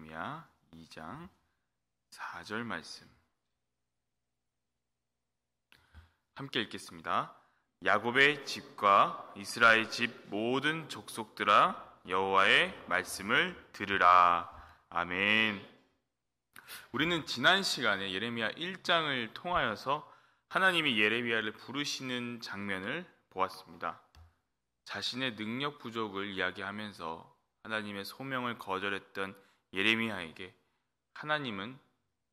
예레미야 2장 4절 말씀 함께 읽겠습니다. 야곱의 집과 이스라엘 집 모든 족속들아 여호와의 말씀을 들으라. 아멘. 우리는 지난 시간에 예레미야 1장을 통하여서 하나님이 예레미야를 부르시는 장면을 보았습니다. 자신의 능력 부족을 이야기하면서 하나님의 소명을 거절했던 예레미야에게 하나님은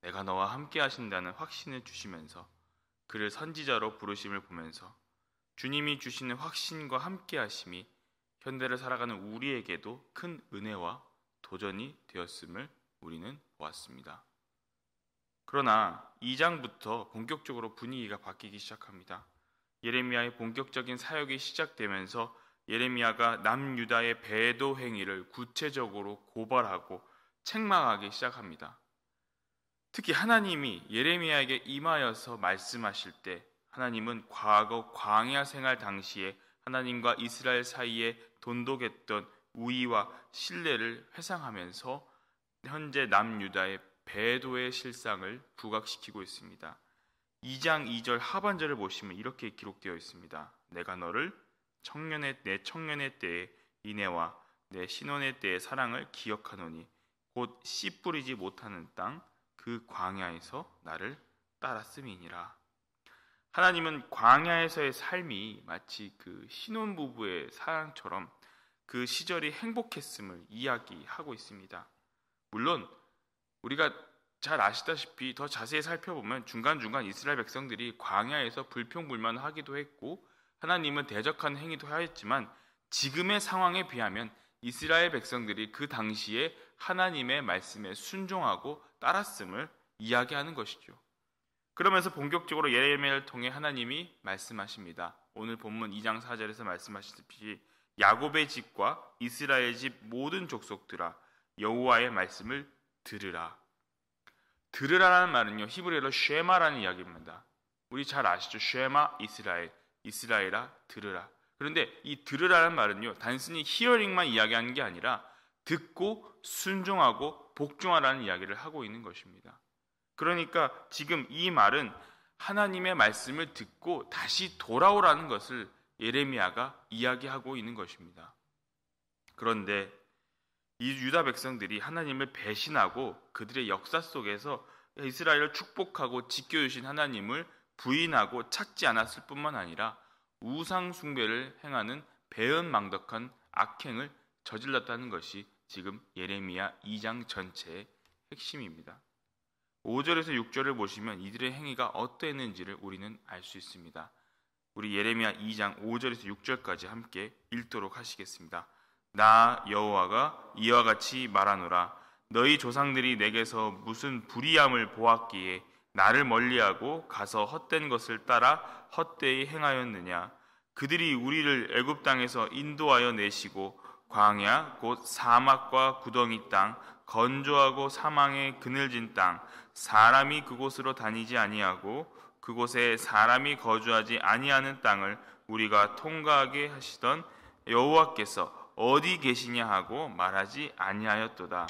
내가 너와 함께 하신다는 확신을 주시면서 그를 선지자로 부르심을 보면서 주님이 주시는 확신과 함께 하심이 현대를 살아가는 우리에게도 큰 은혜와 도전이 되었음을 우리는 보았습니다. 그러나 2장부터 본격적으로 분위기가 바뀌기 시작합니다. 예레미야의 본격적인 사역이 시작되면서 예레미야가 남유다의 배도 행위를 구체적으로 고발하고 책망하기 시작합니다. 특히 하나님이 예레미야에게 임하여서 말씀하실 때 하나님은 과거 광야 생활 당시에 하나님과 이스라엘 사이에 돈독했던 우위와 신뢰를 회상하면서 현재 남유다의 배도의 실상을 부각시키고 있습니다. 2장 2절 하반절을 보시면 이렇게 기록되어 있습니다. 내가 너를 내 청년의 때에 인애와 내 신혼의 때의 사랑을 기억하노니 곧 씨 뿌리지 못하는 땅 그 광야에서 나를 따랐음이니라. 하나님은 광야에서의 삶이 마치 그 신혼부부의 사랑처럼 그 시절이 행복했음을 이야기하고 있습니다. 물론 우리가 잘 아시다시피 더 자세히 살펴보면 중간중간 이스라엘 백성들이 광야에서 불평불만하기도 했고 하나님은 대적하는 행위도 하였지만 지금의 상황에 비하면 이스라엘 백성들이 그 당시에 하나님의 말씀에 순종하고 따랐음을 이야기하는 것이죠. 그러면서 본격적으로 예레미야를 통해 하나님이 말씀하십니다. 오늘 본문 2장 4절에서 말씀하시듯이 야곱의 집과 이스라엘 집 모든 족속들아 여호와의 말씀을 들으라. 들으라라는 말은요 히브리어로 쉐마라는 이야기입니다. 우리 잘 아시죠? 쉐마 이스라엘아 들으라. 그런데 이 들으라는 말은요 단순히 히어링만 이야기하는 게 아니라 듣고 순종하고 복종하라는 이야기를 하고 있는 것입니다. 그러니까 지금 이 말은 하나님의 말씀을 듣고 다시 돌아오라는 것을 예레미야가 이야기하고 있는 것입니다. 그런데 이 유다 백성들이 하나님을 배신하고 그들의 역사 속에서 이스라엘을 축복하고 지켜주신 하나님을 부인하고 찾지 않았을 뿐만 아니라 우상 숭배를 행하는 배은망덕한 악행을 저질렀다는 것이 지금 예레미야 2장 전체의 핵심입니다. 5절에서 6절을 보시면 이들의 행위가 어떠했는지를 우리는 알 수 있습니다. 우리 예레미야 2장 5절에서 6절까지 함께 읽도록 하시겠습니다. 나 여호와가 이와 같이 말하노라. 너희 조상들이 내게서 무슨 불의함을 보았기에 나를 멀리하고 가서 헛된 것을 따라 헛되이 행하였느냐. 그들이 우리를 애굽 땅에서 인도하여 내시고 광야 곧 사막과 구덩이 땅 건조하고 사망의 그늘진 땅 사람이 그곳으로 다니지 아니하고 그곳에 사람이 거주하지 아니하는 땅을 우리가 통과하게 하시던 여호와께서 어디 계시냐 하고 말하지 아니하였도다.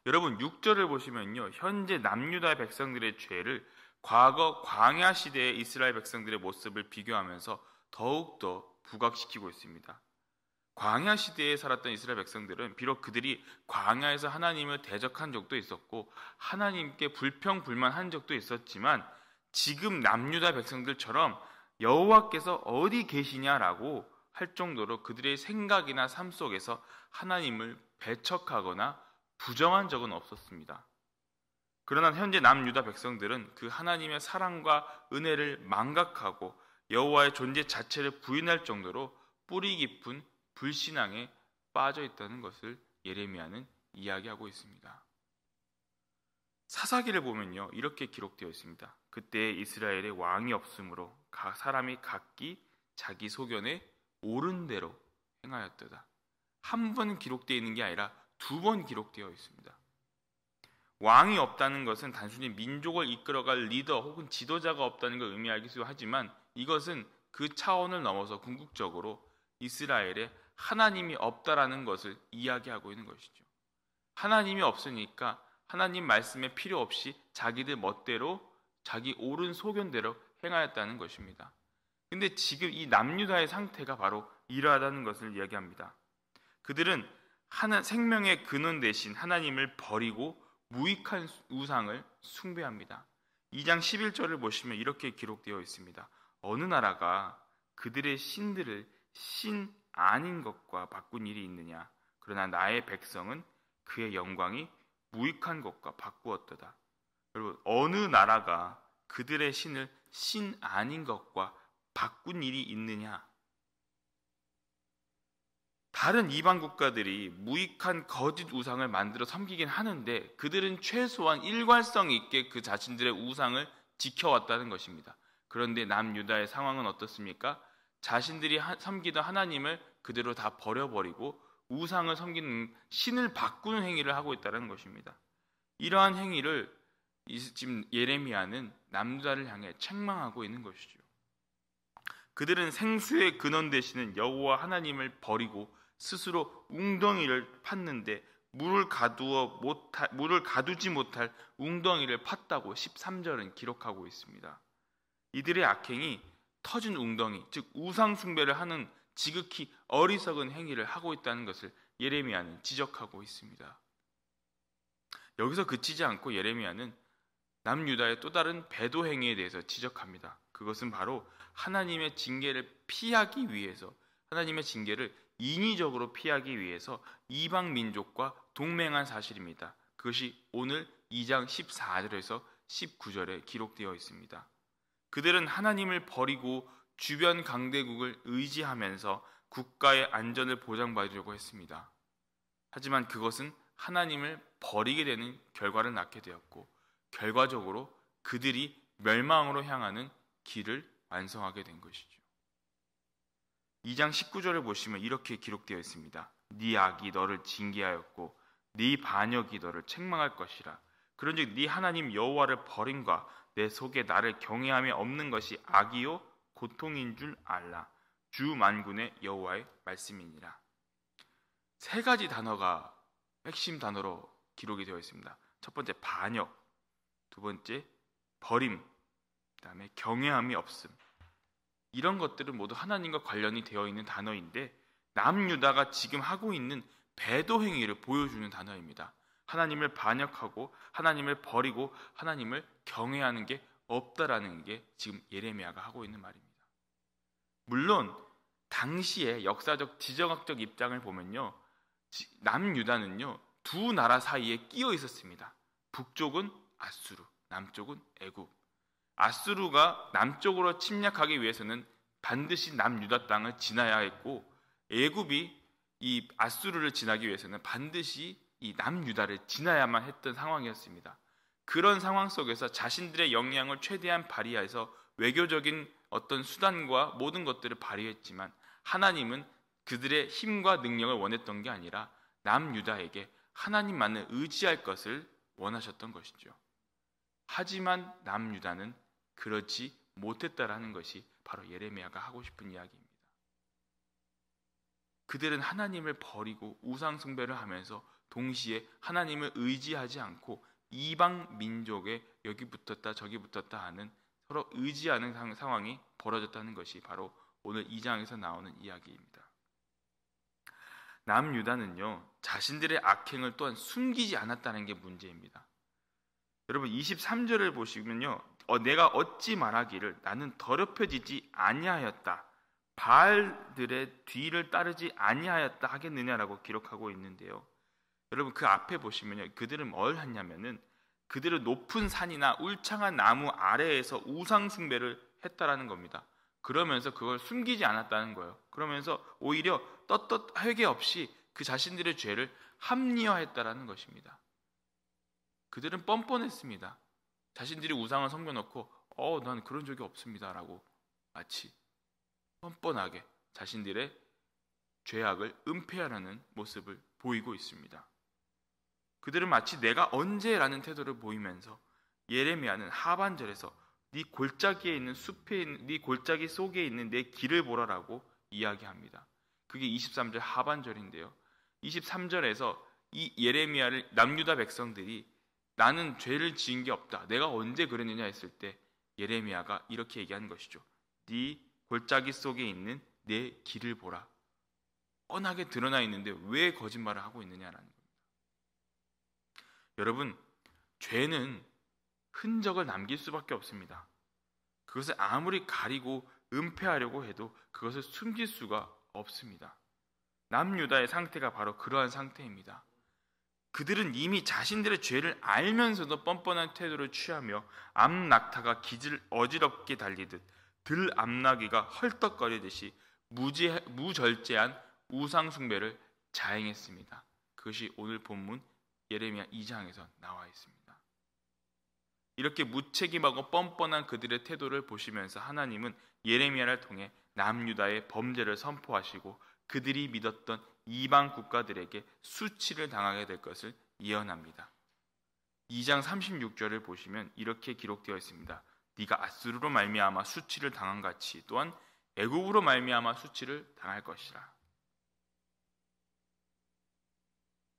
여러분 6절을 보시면요 현재 남유다 백성들의 죄를 과거 광야 시대의 이스라엘 백성들의 모습을 비교하면서 더욱더 부각시키고 있습니다. 광야 시대에 살았던 이스라엘 백성들은 비록 그들이 광야에서 하나님을 대적한 적도 있었고 하나님께 불평불만한 적도 있었지만 지금 남유다 백성들처럼 여호와께서 어디 계시냐라고 할 정도로 그들의 생각이나 삶 속에서 하나님을 배척하거나 부정한 적은 없었습니다. 그러나 현재 남유다 백성들은 그 하나님의 사랑과 은혜를 망각하고 여호와의 존재 자체를 부인할 정도로 뿌리 깊은 불신앙에 빠져 있다는 것을 예레미야는 이야기하고 있습니다. 사사기를 보면요 이렇게 기록되어 있습니다. 그때 이스라엘에 왕이 없으므로 사람이 각기 자기 소견에 옳은 대로 행하였도다. 한 번 기록되어 있는 게 아니라 2번 기록되어 있습니다. 왕이 없다는 것은 단순히 민족을 이끌어갈 리더 혹은 지도자가 없다는 걸 의미하기도 하지만 이것은 그 차원을 넘어서 궁극적으로 이스라엘에 하나님이 없다라는 것을 이야기하고 있는 것이죠. 하나님이 없으니까 하나님 말씀에 필요 없이 자기들 멋대로 자기 옳은 소견대로 행하였다는 것입니다. 근데 지금 이 남유다의 상태가 바로 이러하다는 것을 이야기합니다. 그들은 생명의 근원 대신 하나님을 버리고 무익한 우상을 숭배합니다. 2장 11절을 보시면 이렇게 기록되어 있습니다. 어느 나라가 그들의 신들을 신 아닌 것과 바꾼 일이 있느냐? 그러나 나의 백성은 그의 영광이 무익한 것과 바꾸었도다. 여러분, 어느 나라가 그들의 신을 신 아닌 것과 바꾼 일이 있느냐? 다른 이방 국가들이 무익한 거짓 우상을 만들어 섬기긴 하는데 그들은 최소한 일관성 있게 그 자신들의 우상을 지켜왔다는 것입니다. 그런데 남유다의 상황은 어떻습니까? 자신들이 섬기던 하나님을 그대로 다 버려버리고 우상을 섬기는 신을 바꾸는 행위를 하고 있다는 것입니다. 이러한 행위를 지금 예레미야는 남유다를 향해 책망하고 있는 것이죠. 그들은 생수의 근원 되시는 여호와 하나님을 버리고 스스로 웅덩이를 팠는데 물을 가두지 못할 웅덩이를 팠다고 13절은 기록하고 있습니다. 이들의 악행이 터진 웅덩이, 즉 우상 숭배를 하는 지극히 어리석은 행위를 하고 있다는 것을 예레미야는 지적하고 있습니다. 여기서 그치지 않고 예레미야는 남유다의 또 다른 배도 행위에 대해서 지적합니다. 그것은 바로 하나님의 징계를 피하기 위해서, 하나님의 징계를 인위적으로 피하기 위해서 이방 민족과 동맹한 사실입니다. 그것이 오늘 2장 14절에서 19절에 기록되어 있습니다. 그들은 하나님을 버리고 주변 강대국을 의지하면서 국가의 안전을 보장받으려고 했습니다. 하지만 그것은 하나님을 버리게 되는 결과를 낳게 되었고 결과적으로 그들이 멸망으로 향하는 길을 완성하게 된 것이죠. 2장 19절을 보시면 이렇게 기록되어 있습니다. 네 악이 너를 징계하였고 네 반역이 너를 책망할 것이라. 그런즉 네 하나님 여호와를 버림과 내 속에 나를 경외함이 없는 것이 악이요 고통인 줄 알라. 주 만군의 여호와의 말씀이니라. 세 가지 단어가 핵심 단어로 기록이 되어 있습니다. 첫 번째 반역, 두 번째 버림, 그다음에 경외함이 없음. 이런 것들은 모두 하나님과 관련이 되어 있는 단어인데 남유다가 지금 하고 있는 배도 행위를 보여주는 단어입니다. 하나님을 반역하고 하나님을 버리고 하나님을 경외하는 게 없다라는 게 지금 예레미야가 하고 있는 말입니다. 물론 당시의 역사적 지정학적 입장을 보면요, 남유다는요 두 나라 사이에 끼어 있었습니다. 북쪽은 아수르, 남쪽은 애굽. 아수르가 남쪽으로 침략하기 위해서는 반드시 남유다 땅을 지나야 했고 애굽이 이 아수르를 지나기 위해서는 반드시 이 남유다를 지나야만 했던 상황이었습니다. 그런 상황 속에서 자신들의 역량을 최대한 발휘해서 외교적인 어떤 수단과 모든 것들을 발휘했지만 하나님은 그들의 힘과 능력을 원했던 게 아니라 남유다에게 하나님만을 의지할 것을 원하셨던 것이죠. 하지만 남유다는 그렇지 못했다라는 것이 바로 예레미야가 하고 싶은 이야기입니다. 그들은 하나님을 버리고 우상 숭배를 하면서 동시에 하나님을 의지하지 않고 이방 민족에 여기 붙었다 저기 붙었다 하는 서로 의지하는 상황이 벌어졌다는 것이 바로 오늘 2장에서 나오는 이야기입니다. 남유다는요 자신들의 악행을 또한 숨기지 않았다는 게 문제입니다. 여러분 23절을 보시면요 내가 어찌 말하기를 나는 더럽혀지지 아니하였다, 바알들의 뒤를 따르지 아니하였다 하겠느냐라고 기록하고 있는데요. 여러분 그 앞에 보시면요 그들은 뭘 했냐면은 그들은 높은 산이나 울창한 나무 아래에서 우상 숭배를 했다라는 겁니다. 그러면서 그걸 숨기지 않았다는 거예요. 그러면서 오히려 떳떳 회개 없이 그 자신들의 죄를 합리화했다라는 것입니다. 그들은 뻔뻔했습니다. 자신들이 우상을 섬겨놓고 난 그런 적이 없습니다라고 마치 뻔뻔하게 자신들의 죄악을 은폐하려는 모습을 보이고 있습니다. 그들은 마치 내가 언제라는 태도를 보이면서 예레미야는 하반절에서 네 골짜기에 있는 네 골짜기 속에 있는 내 길을 보라라고 이야기합니다. 그게 23절 하반절인데요. 23절에서 이 예레미야를 남유다 백성들이 나는 죄를 지은 게 없다, 내가 언제 그랬느냐 했을 때 예레미야가 이렇게 얘기하는 것이죠. 네 골짜기 속에 있는 내 길을 보라. 뻔하게 드러나 있는데 왜 거짓말을 하고 있느냐라는 겁니다. 여러분, 죄는 흔적을 남길 수밖에 없습니다. 그것을 아무리 가리고 은폐하려고 해도 그것을 숨길 수가 없습니다. 남유다의 상태가 바로 그러한 상태입니다. 그들은 이미 자신들의 죄를 알면서도 뻔뻔한 태도를 취하며 암낙타가 기지를 어지럽게 달리듯 들암나귀가 헐떡거리듯이 무절제한 우상숭배를 자행했습니다. 그것이 오늘 본문 예레미야 2장에서 나와 있습니다. 이렇게 무책임하고 뻔뻔한 그들의 태도를 보시면서 하나님은 예레미야를 통해 남유다의 범죄를 선포하시고 그들이 믿었던 이방 국가들에게 수치를 당하게 될 것을 예언합니다. 2장 36절을 보시면 이렇게 기록되어 있습니다. 네가 아수르로 말미암아 수치를 당한 같이 또한 애굽으로 말미암아 수치를 당할 것이라.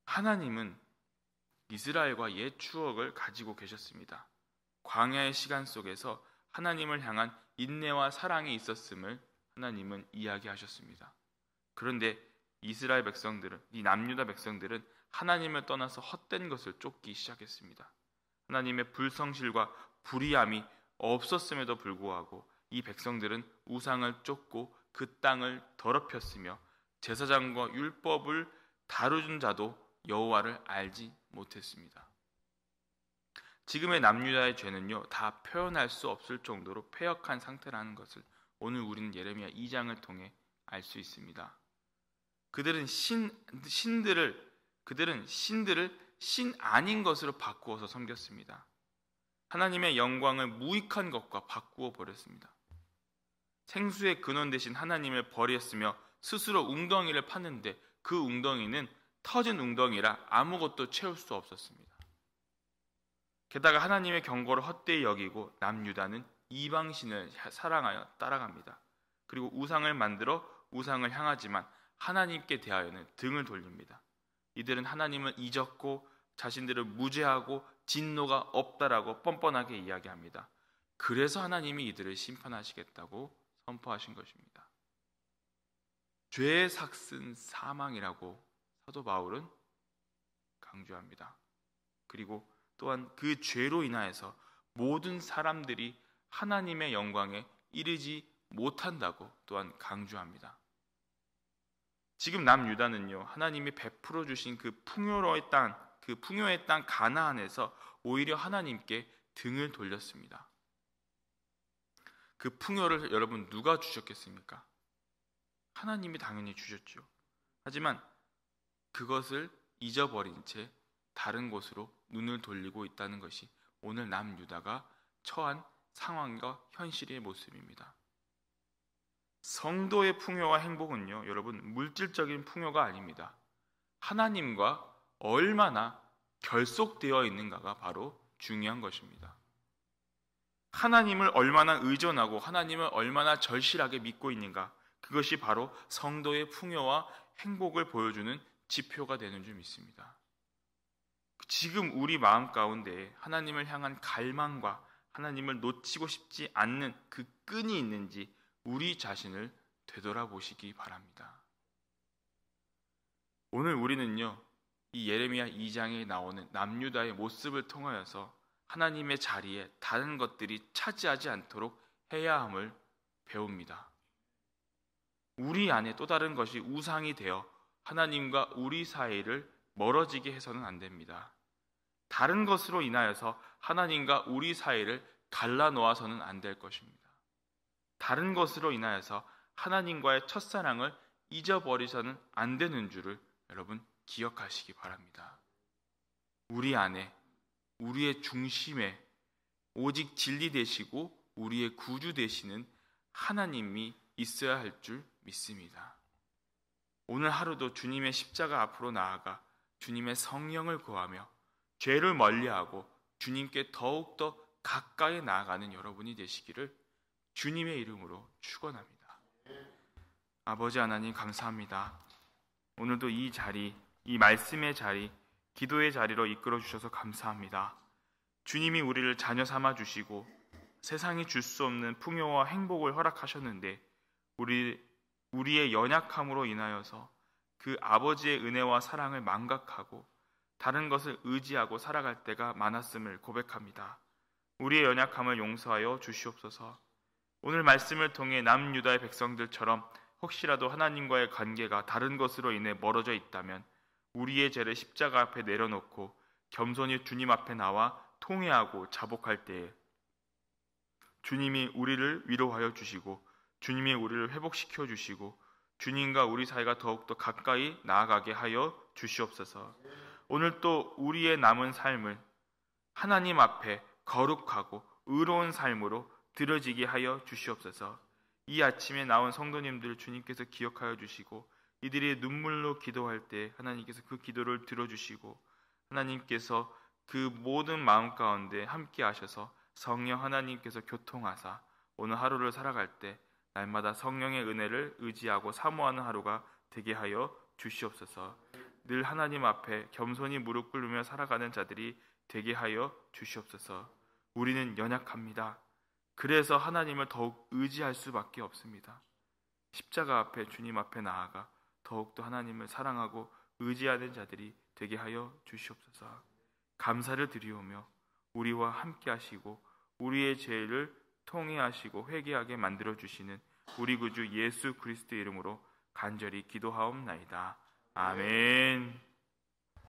하나님은 이스라엘과 옛 추억을 가지고 계셨습니다. 광야의 시간 속에서 하나님을 향한 인내와 사랑이 있었음을 하나님은 이야기하셨습니다. 그런데 이스라엘 백성들은, 이 남유다 백성들은 하나님을 떠나서 헛된 것을 쫓기 시작했습니다. 하나님의 불성실과 불의함이 없었음에도 불구하고 이 백성들은 우상을 쫓고 그 땅을 더럽혔으며 제사장과 율법을 다루는 자도 여호와를 알지 못했습니다. 지금의 남유다의 죄는요, 다 표현할 수 없을 정도로 패역한 상태라는 것을 오늘 우리는 예레미야 2장을 통해 알 수 있습니다. 그들은 신들을 신 아닌 것으로 바꾸어서 섬겼습니다. 하나님의 영광을 무익한 것과 바꾸어 버렸습니다. 생수의 근원 대신 하나님을 버렸으며 스스로 웅덩이를 팠는데 그 웅덩이는 터진 웅덩이라 아무것도 채울 수 없었습니다. 게다가 하나님의 경고를 헛되이 여기고 남유다는 이방신을 사랑하여 따라갑니다. 그리고 우상을 만들어 우상을 향하지만 하나님께 대하여는 등을 돌립니다. 이들은 하나님을 잊었고 자신들을 무죄하고 진노가 없다라고 뻔뻔하게 이야기합니다. 그래서 하나님이 이들을 심판하시겠다고 선포하신 것입니다. 죄의 삭은 사망이라고 사도 바울은 강조합니다. 그리고 또한 그 죄로 인하여서 모든 사람들이 하나님의 영광에 이르지 못한다고 또한 강조합니다. 지금 남유다는요, 하나님이 베풀어 주신 그 풍요의 땅 가나안에서 오히려 하나님께 등을 돌렸습니다. 그 풍요를 여러분 누가 주셨겠습니까? 하나님이 당연히 주셨죠. 하지만 그것을 잊어버린 채 다른 곳으로 눈을 돌리고 있다는 것이 오늘 남유다가 처한 상황과 현실의 모습입니다. 성도의 풍요와 행복은요, 여러분 물질적인 풍요가 아닙니다. 하나님과 얼마나 결속되어 있는가가 바로 중요한 것입니다. 하나님을 얼마나 의존하고 하나님을 얼마나 절실하게 믿고 있는가, 그것이 바로 성도의 풍요와 행복을 보여주는 지표가 되는 줄 믿습니다. 지금 우리 마음 가운데 하나님을 향한 갈망과 하나님을 놓치고 싶지 않는 그 끈이 있는지 우리 자신을 되돌아보시기 바랍니다. 오늘 우리는요, 이 예레미야 2장에 나오는 남유다의 모습을 통하여서 하나님의 자리에 다른 것들이 차지하지 않도록 해야 함을 배웁니다. 우리 안에 또 다른 것이 우상이 되어 하나님과 우리 사이를 멀어지게 해서는 안 됩니다. 다른 것으로 인하여서 하나님과 우리 사이를 갈라놓아서는 안 될 것입니다. 다른 것으로 인하여서 하나님과의 첫사랑을 잊어버리서는 안 되는 줄을 여러분 기억하시기 바랍니다. 우리 안에, 우리의 중심에 오직 진리 되시고 우리의 구주 되시는 하나님이 있어야 할 줄 믿습니다. 오늘 하루도 주님의 십자가 앞으로 나아가 주님의 성령을 구하며 죄를 멀리하고 주님께 더욱더 가까이 나아가는 여러분이 되시기를 주님의 이름으로 축원합니다. 아버지 하나님 감사합니다. 오늘도 이 자리, 이 말씀의 자리, 기도의 자리로 이끌어 주셔서 감사합니다. 주님이 우리를 자녀 삼아 주시고 세상이 줄 수 없는 풍요와 행복을 허락하셨는데 우리의 연약함으로 인하여서 그 아버지의 은혜와 사랑을 망각하고 다른 것을 의지하고 살아갈 때가 많았음을 고백합니다. 우리의 연약함을 용서하여 주시옵소서. 오늘 말씀을 통해 남유다의 백성들처럼 혹시라도 하나님과의 관계가 다른 것으로 인해 멀어져 있다면 우리의 죄를 십자가 앞에 내려놓고 겸손히 주님 앞에 나와 통회하고 자복할 때에 주님이 우리를 위로하여 주시고 주님이 우리를 회복시켜 주시고 주님과 우리 사이가 더욱더 가까이 나아가게 하여 주시옵소서. 오늘 또 우리의 남은 삶을 하나님 앞에 거룩하고 의로운 삶으로 드려지게 하여 주시옵소서. 이 아침에 나온 성도님들 주님께서 기억하여 주시고 이들이 눈물로 기도할 때 하나님께서 그 기도를 들어주시고 하나님께서 그 모든 마음 가운데 함께 하셔서 성령 하나님께서 교통하사 오늘 하루를 살아갈 때 날마다 성령의 은혜를 의지하고 사모하는 하루가 되게 하여 주시옵소서. 늘 하나님 앞에 겸손히 무릎 꿇으며 살아가는 자들이 되게 하여 주시옵소서. 우리는 연약합니다. 그래서 하나님을 더욱 의지할 수밖에 없습니다. 십자가 앞에 주님 앞에 나아가 더욱더 하나님을 사랑하고 의지하는 자들이 되게 하여 주시옵소서. 감사를 드리오며 우리와 함께 하시고 우리의 죄를 통회하시고 회개하게 만들어 주시는 우리 구주 예수 그리스도의 이름으로 간절히 기도하옵나이다. 아멘.